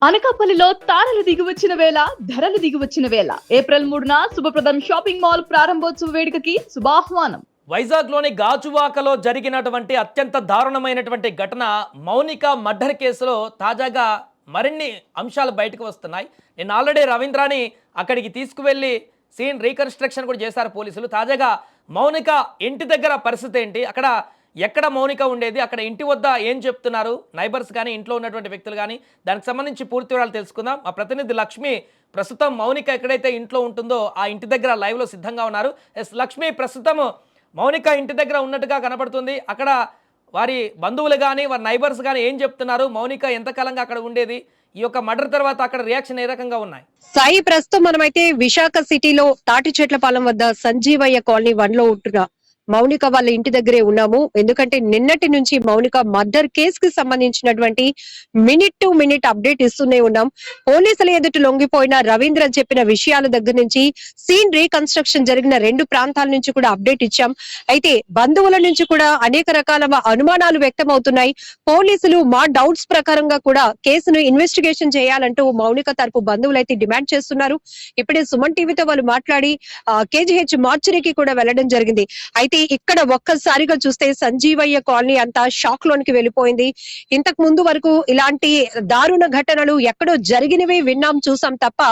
అనకాపల్లిలో తారలు దిగివచ్చిన వేళ ధరలు దిగివచ్చిన వేళ ఏప్రిల్ 3న శుభప్రదం షాపింగ్ మాల్ ప్రారంభోత్సవ వేడుకకి శుభాహ్వానం. వైజాగ్లోని గాజువాకలో జరిగినటువంటి అత్యంత దారుణమైనటువంటి ఘటన మౌనిక మర్డర్ కేసులో తాజాగా మరిన్ని అంశాలు బయటకు వస్తున్నాయి. నేను ఆల్రెడీ రవీంద్రాని అక్కడికి తీసుకువెళ్ళి సీన్ రీకన్స్ట్రక్షన్ కూడా చేశారు పోలీసులు. తాజాగా మౌనిక ఇంటి దగ్గర పరిస్థితి ఏంటి, అక్కడ ఎక్కడ మౌనిక ఉండేది, అక్కడ ఇంటి వద్ద ఏం చెప్తున్నారు నైబర్స్ కానీ ఇంట్లో ఉన్నటువంటి వ్యక్తులు కానీ, దానికి సంబంధించి పూర్తి వివరాలు తెలుసుకుందాం. మా ప్రతినిధి లక్ష్మి ప్రస్తుతం మౌనిక ఎక్కడైతే ఇంట్లో ఉంటుందో ఆ ఇంటి దగ్గర లైవ్లో సిద్ధంగా ఉన్నారు. ఎస్ లక్ష్మి, ప్రస్తుతం మౌనిక ఇంటి దగ్గర ఉన్నట్టుగా కనపడుతుంది. అక్కడ వారి బంధువులు కానీ వారి నైబర్స్ కానీ ఏం చెప్తున్నారు, మౌనిక ఎంతకాలంగా అక్కడ ఉండేది, ఈ యొక్క మర్డర్ తర్వాత అక్కడ రియాక్షన్ ఏ రకంగా ఉన్నాయి? సాయి, ప్రస్తుతం మనమైతే విశాఖ సిటీలో తాటిచెట్లపాలెం వద్ద సంజీవయ్య కాలనీ 1 లో ఉంటున్న మౌనిక వాళ్ళ ఇంటి దగ్గరే ఉన్నాము. ఎందుకంటే నిన్నటి నుంచి మౌనిక మర్డర్ కేసు కి సంబంధించినటువంటి మినిట్ టు మినిట్ అప్డేట్ ఇస్తూనే ఉన్నాం. పోలీసుల ఎదుట లొంగిపోయిన రవీంద్ర చెప్పిన విషయాల దగ్గర నుంచి సీన్ రీకన్స్ట్రక్షన్ జరిగిన 2 ప్రాంతాల నుంచి కూడా అప్డేట్ ఇచ్చాం. అయితే బంధువుల నుంచి కూడా అనేక రకాల అనుమానాలు వ్యక్తం అవుతున్నాయి. పోలీసులు మా డౌట్స్ ప్రకారంగా కూడా కేసును ఇన్వెస్టిగేషన్ చేయాలంటూ మౌనిక తరపు బంధువులు అయితే డిమాండ్ చేస్తున్నారు. ఇప్పుడే సుమన్ టీవీతో వాళ్ళు మాట్లాడి కేజీహెచ్ మార్చురీకి కూడా వెళ్లడం జరిగింది. అయితే ఇక్కడ ఒక్కసారిగా చూస్తే సంజీవయ్య కాలనీ అంతా షాక్ లోనికి వెళ్ళిపోయింది. ఇంతకు ముందు వరకు ఇలాంటి దారుణ ఘటనలు ఎక్కడో జరిగినవి విన్నాం, చూసాం తప్ప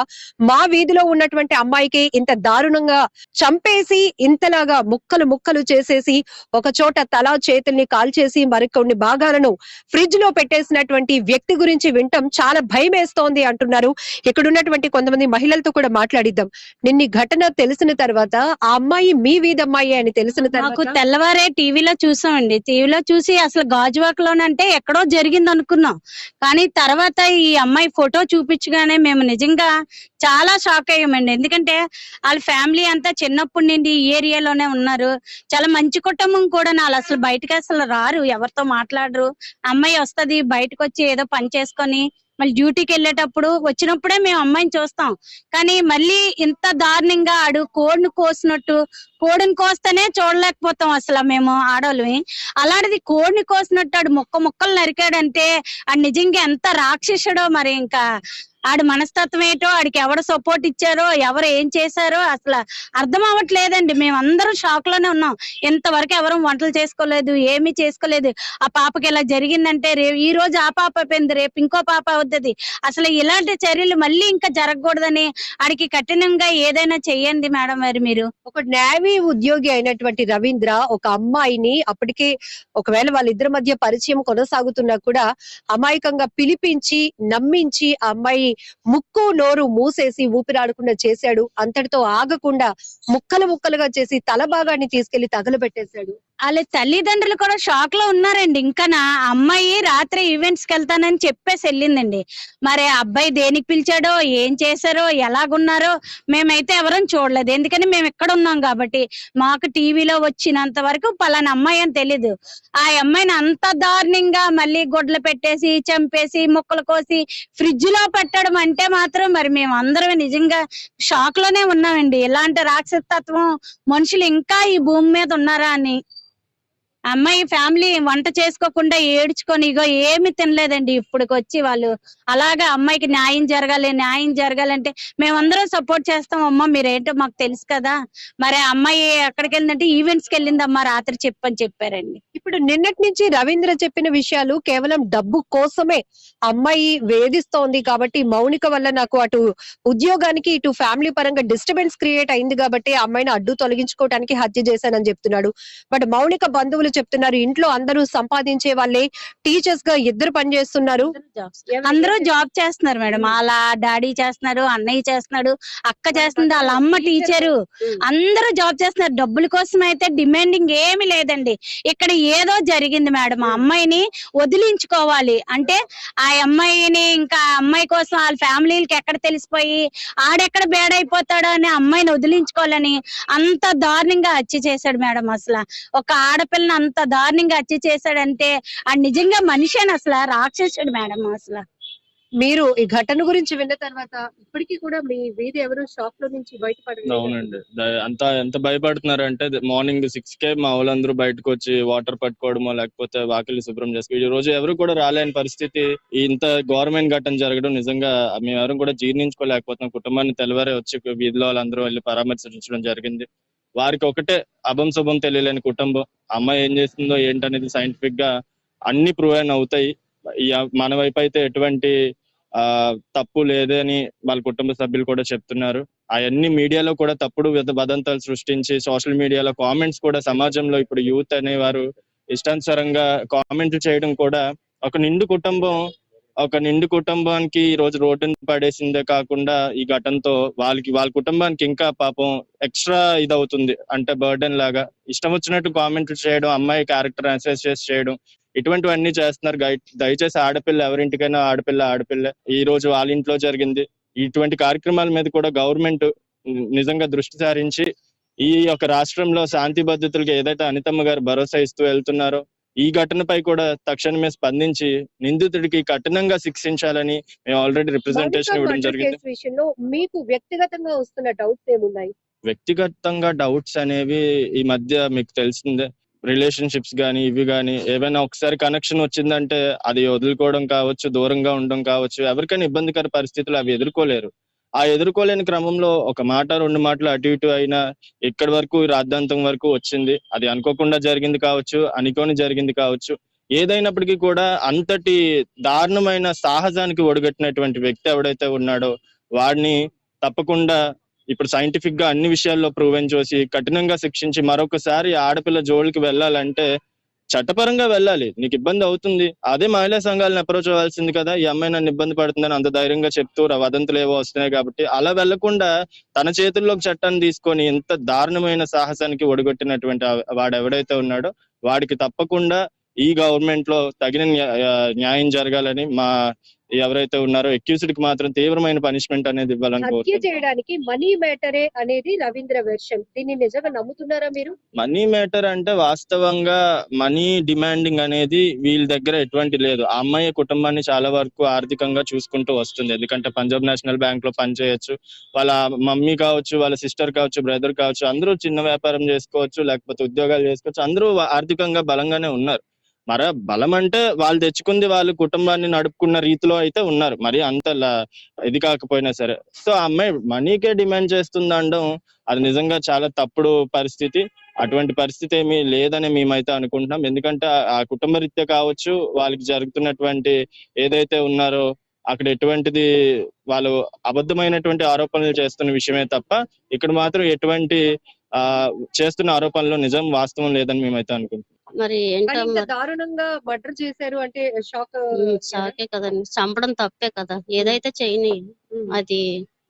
మా వీధిలో ఉన్నటువంటి అమ్మాయికి ఇంత దారుణంగా చంపేసి ఇంతలాగా ముక్కలు ముక్కలు చేసేసి ఒక చోట తల చేతుల్ని కాల్చేసి మరికొన్ని భాగాలను ఫ్రిడ్జ్ లో పెట్టేసినటువంటి వ్యక్తి గురించి వింటాం చాలా భయం వేస్తోంది అంటున్నారు. ఇక్కడ ఉన్నటువంటి కొంతమంది మహిళలతో కూడా మాట్లాడిద్దాం. నిన్న ఘటన తెలిసిన తర్వాత ఆ అమ్మాయి మీ వీధి అమ్మాయి అని తెలిసిన మాకు తెల్లవారే టీవీలో చూసామండి. టీవీలో చూసి అసలు గాజువాకలోనంటే ఎక్కడో జరిగింది అనుకున్నాం. కానీ తర్వాత ఈ అమ్మాయి ఫోటో చూపించగానే మేము నిజంగా చాలా షాక్ అయ్యామండి. ఎందుకంటే వాళ్ళ ఫ్యామిలీ అంతా చిన్నప్పటి నుండి ఈ ఏరియాలోనే ఉన్నారు. చాలా మంచి కుటుంబం కూడా. వాళ్ళు అసలు బయటకి అసలు రారు, ఎవరితో మాట్లాడరు. అమ్మాయి వస్తది, బయటకు వచ్చి ఏదో పని చేసుకొని మళ్ళీ డ్యూటీకి వెళ్ళేటప్పుడు వచ్చినప్పుడే మేము అమ్మాయిని చూస్తాం. కానీ మళ్ళీ ఇంత దారుణంగా ఆడు కోడిని కోసినట్టు, కోడిని కోస్తేనే చూడలేకపోతాం అసలు మేము ఆడవాళ్ళమి. అలాంటిది కోడిని కోసినట్టు ఆడు ముక్కలు నరికాడంటే ఆడు నిజంగా ఎంత రాక్షసుడో. మరి ఇంకా ఆడి మనస్తత్వం ఏంటో, ఆడికి ఎవరు సపోర్ట్ ఇచ్చారో, ఎవరు ఏం చేశారో అసలు అర్థం అవ్వట్లేదండి. మేము అందరం షాక్ లోనే ఉన్నాం. ఇంతవరకు ఎవరు వంటలు చేసుకోలేదు, ఏమీ చేసుకోలేదు. ఆ పాపకి ఇలా జరిగిందంటే ఈ రోజు ఆ పాప అయిపోయింది, రేపు ఇంకో పాప అవుతుంది. అసలు ఇలాంటి చర్యలు మళ్ళీ ఇంకా జరగకూడదని ఆడికి కఠినంగా ఏదైనా చెయ్యండి మేడం. మరి మీరు ఒక నేవీ ఉద్యోగి అయినటువంటి రవీంద్ర ఒక అమ్మాయిని అప్పటికే ఒకవేళ వాళ్ళిద్దరి మధ్య పరిచయం కొనసాగుతున్నా కూడా అమాయకంగా పిలిపించి నమ్మించి ఆ అమ్మాయి ముక్కు నోరు మూసేసి ఊపిరాడకుండా చేశాడు. అంతటితో ఆగకుండా ముక్కలు ముక్కలుగా చేసి తల భాగాన్ని తీసుకెళ్లి తగలబెట్టేశాడు. వాళ్ళ తల్లిదండ్రులు కూడా షాక్ లో ఉన్నారండి. ఇంకా నా అమ్మాయి రాత్రి ఈవెంట్స్ కి వెళ్తానని చెప్పేసి వెళ్ళిందండి. మరి అబ్బాయి దేనికి పిలిచాడో, ఏం చేశారో, ఎలాగున్నారో మేమైతే ఎవరం చూడలేదు. ఎందుకని మేము ఇక్కడ ఉన్నాం కాబట్టి. మాకు టీవీలో వచ్చినంత వరకు పలానా అమ్మాయి అని తెలీదు. ఆ అమ్మాయిని అంత దారుణంగా మళ్ళీ గుడ్లు పెట్టేసి చంపేసి ముక్కలు కోసి ఫ్రిడ్జ్ లో పెట్టడం అంటే మాత్రం మరి మేము అందరం నిజంగా షాక్ లోనే ఉన్నామండి. ఇలాంటి రాక్షసత్వం మనుషులు ఇంకా ఈ భూమి మీద ఉన్నారా అని. అమ్మాయి ఫ్యామిలీ వంట చేసుకోకుండా ఏడ్చుకొని ఇగో ఏమి తినలేదండి ఇప్పటికొచ్చి. వాళ్ళు అలాగా అమ్మాయికి న్యాయం జరగాలంటే మేమందరం సపోర్ట్ చేస్తాం. అమ్మ మీరేంటో మాకు తెలుసు కదా. మరి అమ్మాయి ఎక్కడికి వెళ్ళిందంటే ఈవెంట్స్ కి వెళ్ళిందమ్మా రాత్రి చెప్పని చెప్పారండి. ఇప్పుడు నిన్నటి నుంచి రవీంద్ర చెప్పిన విషయాలు కేవలం డబ్బు కోసమే. అమ్మాయి వేధిస్తోంది కాబట్టి మౌనిక వల్ల నాకు అటు ఉద్యోగానికి ఇటు ఫ్యామిలీ పరంగా డిస్టర్బెన్స్ క్రియేట్ అయింది కాబట్టి ఆ అమ్మాయిని అడ్డు తొలగించుకోవడానికి హత్య చేశానని చెప్తున్నాడు. బట్ మౌనిక బంధువులు చెప్తున్నారు ఇంట్లో అందరూ సంపాదించే వాళ్ళే, టీచర్స్ గా ఇద్దరు పనిచేస్తున్నారు, అందరూ జాబ్ చేస్తున్నారు మేడం. వాళ్ళ డాడీ చేస్తున్నారు, అన్నయ్య చేస్తున్నాడు, అక్క చేస్తుంది, వాళ్ళ అమ్మ టీచరు, అందరూ జాబ్ చేస్తున్నారు. డబ్బుల కోసం అయితే డిమాండింగ్ ఏమి లేదండి. ఇక్కడ ఏదో జరిగింది మేడం. ఆ అమ్మాయిని వదిలించుకోవాలి అంటే ఆ అమ్మాయిని ఇంకా అమ్మాయి కోసం వాళ్ళ ఫ్యామిలీలకి ఎక్కడ తెలిసిపోయి ఆడెక్కడ బేడైపోతాడో అని అమ్మాయిని వదిలించుకోవాలని అంత దారుణంగా హత్య చేశాడు మేడం. అసలు ఒక ఆడపిల్లని అంత దారుణంగా హత్య చేశాడంటే ఆ నిజంగా మనిషి అని అసలు రాక్షసుడు మేడం. అసలు మీరు ఈ ఘటన గురించి విన్న తర్వాత ఇప్పటికీ కూడా మీ వీధి ఎవరు షాప్ లో నుంచి బయటపడలేదు. అవునండి. ఎంత భయపడుతున్నారంటే మార్నింగ్ 6కే మా వాళ్ళందరూ బయటకు వచ్చి వాటర్ పట్టుకోవడమో లేకపోతే వాకిలి శుభ్రం చేసుకో ఈ రోజు ఎవరు కూడా రాలేని పరిస్థితి. ఇంత గవర్నమెంట్ ఘటన జరగడం నిజంగా మేము ఎవరు కూడా జీర్ణించుకోలేకపోతున్నాం. కుటుంబాన్ని తెల్లవారే వచ్చి వీధిలో వాళ్ళందరూ వెళ్ళి పరామర్శించడం జరిగింది. వారికి ఒకటే అభం శుభం తెలియలేని కుటుంబం. అమ్మాయి ఏం చేస్తుందో ఏంటనేది సైంటిఫిక్ గా అన్ని ప్రూవ్ అవుతాయి. మన వైపు అయితే ఎటువంటి తప్పు లేదని వాళ్ళ కుటుంబ సభ్యులు కూడా చెప్తున్నారు. అవన్నీ మీడియాలో కూడా తప్పుడు వదంతాలు సృష్టించి సోషల్ మీడియాలో కామెంట్స్ కూడా సమాజంలో ఇప్పుడు యూత్ అనేవారు ఇష్టానుసారంగా కామెంట్లు చేయడం కూడా ఒక నిండు కుటుంబానికి ఈ రోజు రోడ్డుని పడేసిందే కాకుండా ఈ ఘటనతో వాళ్ళ కుటుంబానికి ఇంకా పాపం ఎక్స్ట్రా ఇదవుతుంది. అంటే బర్డెన్ లాగా ఇష్టం వచ్చినట్టు కామెంట్లు చేయడం, అమ్మాయి క్యారెక్టర్ అసెస్ చేయడం ఇటువంటివన్నీ చేస్తున్నారు. దయచేసి ఆడపిల్ల ఎవరింటికైనా ఆడపిల్ల ఈ రోజు వాళ్ళ ఇంట్లో జరిగింది. ఇటువంటి కార్యక్రమాల మీద కూడా గవర్నమెంట్ నిజంగా దృష్టి సారించి ఈ యొక్క రాష్ట్రంలో శాంతి భద్రతలకు ఏదైతే అనితమ్మ గారు భరోసా ఇస్తూ వెళ్తున్నారో ఈ ఘటనపై కూడా తక్షణమే స్పందించి నిందితుడికి కఠినంగా శిక్షించాలని మేము ఆల్రెడీ రిప్రజెంటేషన్ ఇవ్వడం జరిగింది. విషయంలో మీకు వ్యక్తిగతంగా వస్తున్న డౌట్స్ ఏమున్నాయి? వ్యక్తిగతంగా డౌట్స్ అనేవి ఈ మధ్య మీకు తెలిసిందే, రిలేషన్షిప్స్ కానీ ఇవి కానీ ఏవైనా ఒకసారి కనెక్షన్ వచ్చిందంటే అది వదులుకోవడం కావచ్చు, దూరంగా ఉండడం కావచ్చు, ఎవరికైనా ఇబ్బందికర పరిస్థితులు అవి ఎదుర్కోలేరు. ఆ ఎదుర్కోలేని క్రమంలో ఒక మాట 2 మాటలు అటు ఇటు అయినా ఇక్కడి వరకు రాద్ధాంతం వరకు వచ్చింది. అది అనుకోకుండా జరిగింది కావచ్చు, అనుకోని జరిగింది కావచ్చు. ఏదైనప్పటికీ కూడా అంతటి దారుణమైన సాహసానికి ఒడిగట్టినటువంటి వ్యక్తి ఎవడైతే ఉన్నాడో వాడిని తప్పకుండా ఇప్పుడు సైంటిఫిక్ గా అన్ని విషయాల్లో ప్రూవెన్ చేసి కఠినంగా శిక్షించి మరొకసారి ఆడపిల్ల జోలికి వెళ్ళాలంటే చట్టపరంగా వెళ్ళాలి. నీకు ఇబ్బంది అవుతుంది, అదే మహిళా సంఘాలను అప్రోచ్ అవ్వాల్సింది కదా. ఈ అమ్మాయి నన్ను ఇబ్బంది పడుతుందని అంత ధైర్యంగా చెప్తూ వదంతులు ఏవో వస్తున్నాయి కాబట్టి అలా వెళ్లకుండా తన చేతుల్లోకి చట్టాన్ని తీసుకొని ఎంత దారుణమైన సాహసానికి ఒడిగొట్టినటువంటి వాడు ఎవడైతే ఉన్నాడో వాడికి తప్పకుండా ఈ గవర్నమెంట్ లో తగిన న్యాయం జరగాలని మా ఎవరైతే ఉన్నారో అక్యూజ్డ్ కి మాత్రం తీవ్రమైన పనిష్మెంట్ అనేది ఇవ్వాలని హత్య చేయడానికి మనీ మ్యాటరే అనేది రవీంద్ర వెర్షన్. దీన్ని నిజంగా నమ్ముతున్నారా మీరు? మనీ మ్యాటర్ అంటే వాస్తవంగా మనీ డిమాండింగ్ అనేది వీళ్ళ దగ్గర ఎటువంటి లేదు. ఆ అమ్మాయి కుటుంబాన్ని చాలా వరకు ఆర్థికంగా చూసుకుంటూ వస్తుంది. ఎందుకంటే పంజాబ్ నేషనల్ బ్యాంక్ లో పనిచేయొచ్చు, వాళ్ళ మమ్మీ కావచ్చు, వాళ్ళ సిస్టర్ కావచ్చు, బ్రదర్ కావచ్చు, అందరూ చిన్న వ్యాపారం చేసుకోవచ్చు, లేకపోతే ఉద్యోగాలు చేసుకోవచ్చు, అందరూ ఆర్థికంగా బలంగానే ఉన్నారు. మరి బలం అంటే వాళ్ళు తెచ్చుకుంది వాళ్ళు కుటుంబాన్ని నడుపుకున్న రీతిలో అయితే ఉన్నారు, మరి అంత ఇది కాకపోయినా సరే. సో ఆ అమ్మాయి మనీకే డిమాండ్ చేస్తుంది అనడం అది నిజంగా చాలా తప్పుడు పరిస్థితి. అటువంటి పరిస్థితి ఏమీ లేదని మేమైతే అనుకుంటున్నాం. ఎందుకంటే ఆ కుటుంబ రీత్యా కావచ్చు, వాళ్ళకి జరుగుతున్నటువంటి ఏదైతే ఉన్నారో అక్కడ ఎటువంటిది వాళ్ళు అబద్ధమైనటువంటి ఆరోపణలు చేస్తున్న విషయమే తప్ప ఇక్కడ మాత్రం ఎటువంటి చేస్తున్న ఆరోపణలో నిజం వాస్తవం లేదని మేమైతే అనుకుంటున్నాం. మరి దారుణంగా మర్డర్ చేశారు అంటే షాకే కదండి. చంపడం తప్పే కదా, ఏదైతే చేయని అది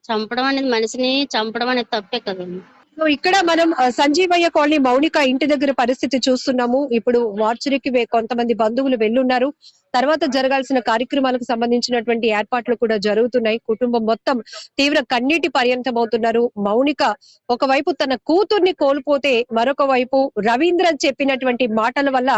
చంపడం అనేది, మనిషిని చంపడం అనేది తప్పే కదండి. సో ఇక్కడ మనం సంజీవయ్య కాలనీ మౌనిక ఇంటి దగ్గర పరిస్థితి చూస్తున్నాము. ఇప్పుడు వార్చరీకి కొంతమంది బంధువులు వెళ్ళున్నారు. తర్వాత జరగాల్సిన కార్యక్రమాలకు సంబంధించినటువంటి ఏర్పాట్లు కూడా జరుగుతున్నాయి. కుటుంబం మొత్తం తీవ్ర కన్నీటి పర్యంతం అవుతున్నారు. మౌనిక ఒకవైపు తన కూతుర్ని కోల్పోతే మరొక వైపు రవీంద్ర చెప్పినటువంటి మాటల వల్ల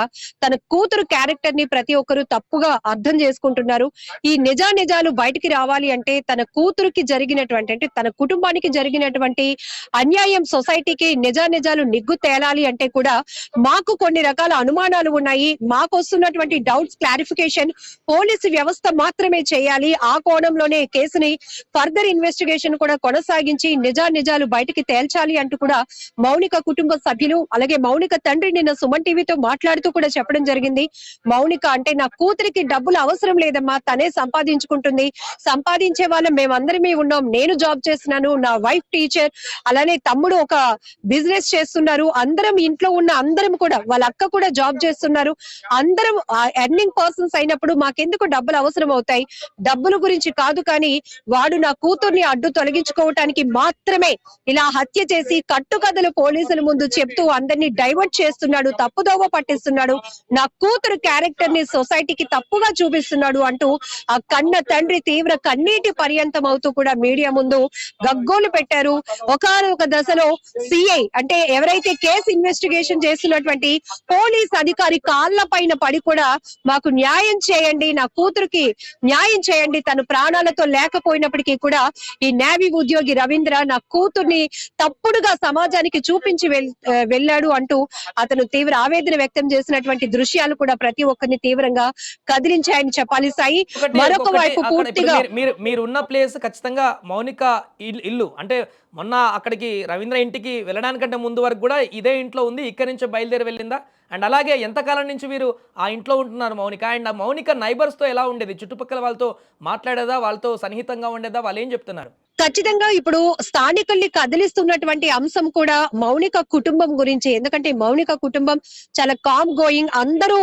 తన కూతురు క్యారెక్టర్ ని ప్రతి ఒక్కరు తప్పుగా అర్థం చేసుకుంటున్నారు. ఈ నిజాలు బయటికి రావాలి అంటే తన కూతురుకి జరిగినటువంటి అంటే తన కుటుంబానికి జరిగినటువంటి అన్యాయం సొసైటీకి నిజాలు నిగ్గు తేలాలి అంటే కూడా మాకు కొన్ని రకాల అనుమానాలు ఉన్నాయి. మాకు వస్తున్నటువంటి డౌట్స్ క్లారిఫికేషన్ పోలీసు వ్యవస్థ మాత్రమే చేయాలి. ఆ కోణంలోనే కేసుని ఫర్దర్ ఇన్వెస్టిగేషన్ కూడా కొనసాగించి నిజాలు బయటికి తేల్చాలి అంటూ కూడా మౌనిక కుటుంబ సభ్యులు అలాగే మౌనిక తండ్రి నిన్న సుమన్ టీవీతో మాట్లాడుతూ కూడా చెప్పడం జరిగింది. మౌనిక అంటే నా కూతురికి డబ్బులు అవసరం లేదమ్మా, తనే సంపాదించుకుంటుంది, సంపాదించే వాళ్ళం మేమందరమే ఉన్నాం, నేను జాబ్ చేస్తున్నాను, నా వైఫ్ టీచర్, అలానే తమ్ముడు ఒక బిజినెస్ చేస్తున్నారు, అందరం ఇంట్లో ఉన్న అందరం కూడా వాళ్ళ అక్క కూడా జాబ్ చేస్తున్నారు, అందరం ఎర్నింగ్ పర్సన్స్ అయినప్పుడు మాకెందుకు డబ్బులు అవసరం అవుతాయి, డబ్బుల గురించి కాదు, కానీ వాడు నా కూతుర్ని అడ్డు తొలగించుకోవటానికి మాత్రమే ఇలా హత్య చేసి కట్టుకథలు పోలీసుల ముందు చెప్తూ అందరినీ డైవర్ట్ చేస్తున్నాడు, తప్పుదోవ పట్టిస్తున్నాడు, నా కూతురు క్యారెక్టర్ ని సొసైటీకి తప్పుగా చూపిస్తున్నాడు అంటూ ఆ కన్న తండ్రి తీవ్ర కన్నీటి పర్యంతం అవుతూ కూడా మీడియా ముందు గగ్గోలు పెట్టారు. ఒక దశలో సిఐ అంటే ఎవరైతే కేసు ఇన్వెస్టిగేషన్ చేస్తున్నటువంటి పోలీస్ అధికారి కాళ్ల పైన పడి కూడా మాకు న్యాయం న్యాయం చేయండి, నా కూతురికి న్యాయం చేయండి. తను ప్రాణాలతో లేకపోయినప్పటికీ కూడా ఈ నేవీ ఉద్యోగి రవీంద్ర నా కూతుర్ని తప్పుడుగా సమాజానికి చూపించి వెళ్ళాడు అంటూ అతను తీవ్ర ఆవేదన వ్యక్తం చేసినటువంటి దృశ్యాలు కూడా ప్రతి ఒక్కరిని తీవ్రంగా కదిలించాయని చెప్పాలి సాయి. మరొక వైపు పూర్తిగా మీరు ఉన్న ప్లేస్ ఖచ్చితంగా మౌనిక ఇల్లు అంటే మొన్న అక్కడికి రవీంద్ర ఇంటికి వెళ్ళడానికంటే ముందు వరకు కూడా ఇదే ఇంట్లో ఉంది, ఇక్కడి నుంచి బయలుదేరి వెళ్ళిందా? అండ్ అలాగే ఎంతకాలం నుంచి వీరు ఆ ఇంట్లో ఉంటున్నారు మౌనిక? అండ్ ఆ మౌనిక నైబర్స్తో ఎలా ఉండేది? చుట్టుపక్కల వాళ్ళతో మాట్లాడేదా? వాళ్ళతో సన్నిహితంగా ఉండేదా? వాళ్ళు ఏం చెప్తున్నారు? ఖచ్చితంగా ఇప్పుడు స్థానికుల్ని కదిలిస్తున్నటువంటి అంశం కూడా మౌనిక కుటుంబం గురించి. ఎందుకంటే మౌనిక కుటుంబం చాలా కామ్ గోయింగ్, అందరూ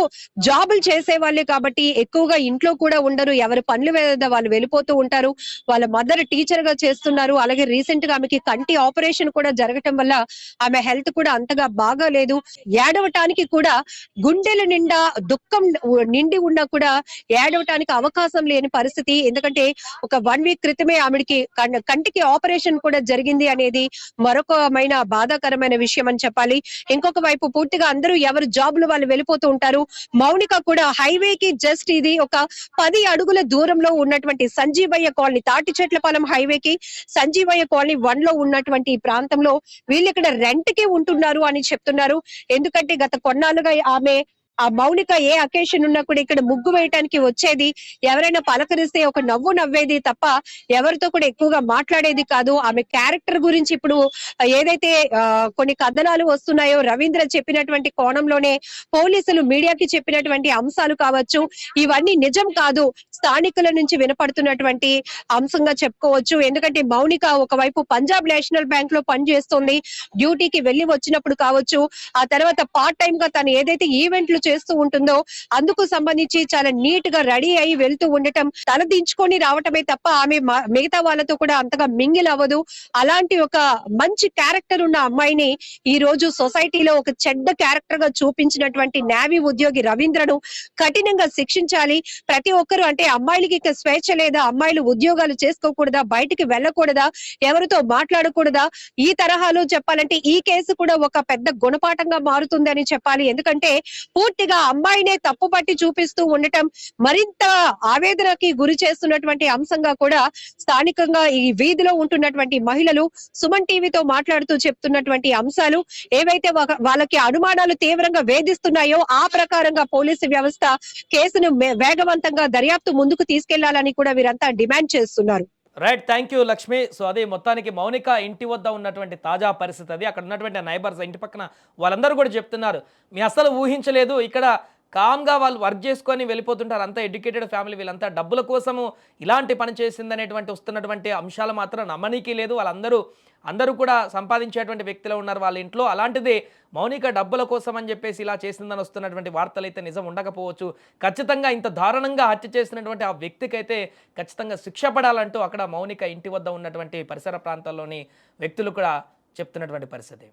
జాబులు చేసే వాళ్ళే కాబట్టి ఎక్కువగా ఇంట్లో కూడా ఉండరు, ఎవరి పనులు వాళ్ళు వెళ్ళిపోతూ ఉంటారు. వాళ్ళ మదర్ టీచర్ గా చేస్తున్నారు. అలాగే రీసెంట్ గా ఆమెకి కంటి ఆపరేషన్ కూడా జరగటం వల్ల ఆమె హెల్త్ కూడా అంతగా బాగాలేదు. ఏడవటానికి కూడా గుండెల నిండా దుఃఖం నిండి ఉన్నా కూడా ఏడవటానికి అవకాశం లేని పరిస్థితి. ఎందుకంటే ఒక 1 వీక్ క్రితమే ఆమెకి కంటికి ఆపరేషన్ కూడా జరిగింది అనేది మరొకమైన బాధాకరమైన విషయం అని చెప్పాలి. ఇంకొక వైపు పూర్తిగా అందరూ ఎవరు జాబ్లు వాళ్ళు వెళ్ళిపోతూ ఉంటారు. మౌనిక కూడా హైవేకి జస్ట్ ఇది ఒక 10 అడుగుల దూరంలో ఉన్నటువంటి సంజీవయ్య కాలనీ, తాటి చెట్లపాలెం హైవేకి సంజీవయ్య కాలనీ 1 లో ఉన్నటువంటి ఈ ప్రాంతంలో వీళ్ళు ఇక్కడ రెంట్ కి ఉంటున్నారు అని చెప్తున్నారు. ఎందుకంటే గత కొన్నాళ్ళుగా ఆ మౌనిక ఏ అకేషన్ ఉన్నా కూడా ఇక్కడ ముగ్గు వేయటానికి వచ్చేది, ఎవరైనా పలకరిస్తే ఒక నవ్వు నవ్వేది తప్ప ఎవరితో కూడా ఎక్కువగా మాట్లాడేది కాదు. ఆమె క్యారెక్టర్ గురించి ఇప్పుడు ఏదైతే కొన్ని కథనాలు వస్తున్నాయో, రవీంద్ర చెప్పినటువంటి కోణంలోనే పోలీసులు మీడియాకి చెప్పినటువంటి అంశాలు కావచ్చు, ఇవన్నీ నిజం కాదు, స్థానికుల నుంచి వినపడుతున్నటువంటి అంశంగా చెప్పుకోవచ్చు. ఎందుకంటే మౌనిక ఒకవైపు పంజాబ్ నేషనల్ బ్యాంక్ లో పనిచేస్తుంది, డ్యూటీకి వెళ్లి వచ్చినప్పుడు కావచ్చు, ఆ తర్వాత పార్ట్ టైం గా తను ఏదైతే ఈవెంట్లు చేస్తూ ఉంటుందో అందుకు సంబంధించి చాలా నీట్ గా రెడీ అయి వెళ్తూ ఉండటం, తల దించుకొని రావటమే తప్ప ఆమె మిగతా వాళ్ళతో కూడా అంతగా మింగిల్ అవ్వదు. అలాంటి ఒక మంచి క్యారెక్టర్ ఉన్న అమ్మాయిని ఈ రోజు సొసైటీలో ఒక చెడ్డ క్యారెక్టర్ గా చూపించినటువంటి నేవీ ఉద్యోగి రవీంద్రను కఠినంగా శిక్షించాలి. ప్రతి ఒక్కరు అంటే అమ్మాయిలకి ఇక స్వేచ్ఛ లేదా, అమ్మాయిలు ఉద్యోగాలు చేసుకోకూడదా, బయటికి వెళ్ళకూడదా, ఎవరితో మాట్లాడకూడదా, ఈ తరహాలో చెప్పాలంటే ఈ కేసు కూడా ఒక పెద్ద గుణపాఠంగా మారుతుందని చెప్పాలి. ఎందుకంటే పూర్తిగా అమ్మాయినే తప్పుపట్టి చూపిస్తూ ఉండటం మరింత ఆవేదనకి గురి చేస్తున్నటువంటి అంశంగా కూడా స్థానికంగా ఈ వీధిలో ఉంటున్నటువంటి మహిళలు సుమన్ టీవీతో మాట్లాడుతూ చెప్తున్నటువంటి అంశాలు ఏవైతే వాళ్ళకి అనుమానాలు తీవ్రంగా వేధిస్తున్నాయో ఆ ప్రకారంగా పోలీసు వ్యవస్థ కేసును వేగవంతంగా దర్యాప్తు ముందుకు తీసుకెళ్లాలని కూడా వీరంతా డిమాండ్ చేస్తున్నారు. Right, thank you Lakshmi. So అది మొత్తానికి మౌనిక ఇంటి వద్ద ఉన్నటువంటి తాజా పరిస్థితి అది. అక్కడ ఉన్నటువంటి నైబర్స్, ఇంటి పక్కన వాళ్ళందరూ కూడా చెప్తున్నారు, మీ అసలు ఊహించలేదు, ఇక్కడ కామ్గా వాళ్ళు వర్క్ చేసుకొని వెళ్ళిపోతుంటారు, అంతా ఎడ్యుకేటెడ్ ఫ్యామిలీ, వీళ్ళంతా డబ్బుల కోసము ఇలాంటి పని చేసిందనేటువంటి వస్తున్నటువంటి అంశాలు మాత్రం నమ్మనీకి లేదు. అందరూ కూడా సంపాదించేటువంటి వ్యక్తులు ఉన్నారు వాళ్ళ ఇంట్లో. అలాంటిది మౌనిక డబ్బుల కోసం అని చెప్పేసి ఇలా చేసిందని వస్తున్నటువంటి వార్తలు అయితే నిజం ఉండకపోవచ్చు. ఖచ్చితంగా ఇంత దారుణంగా హత్య చేసినటువంటి ఆ వ్యక్తికైతే ఖచ్చితంగా శిక్ష పడాలంటూ అక్కడ మౌనిక ఇంటి వద్ద ఉన్నటువంటి పరిసర ప్రాంతాల్లోని వ్యక్తులు కూడా చెప్తున్నటువంటి పరిస్థితి.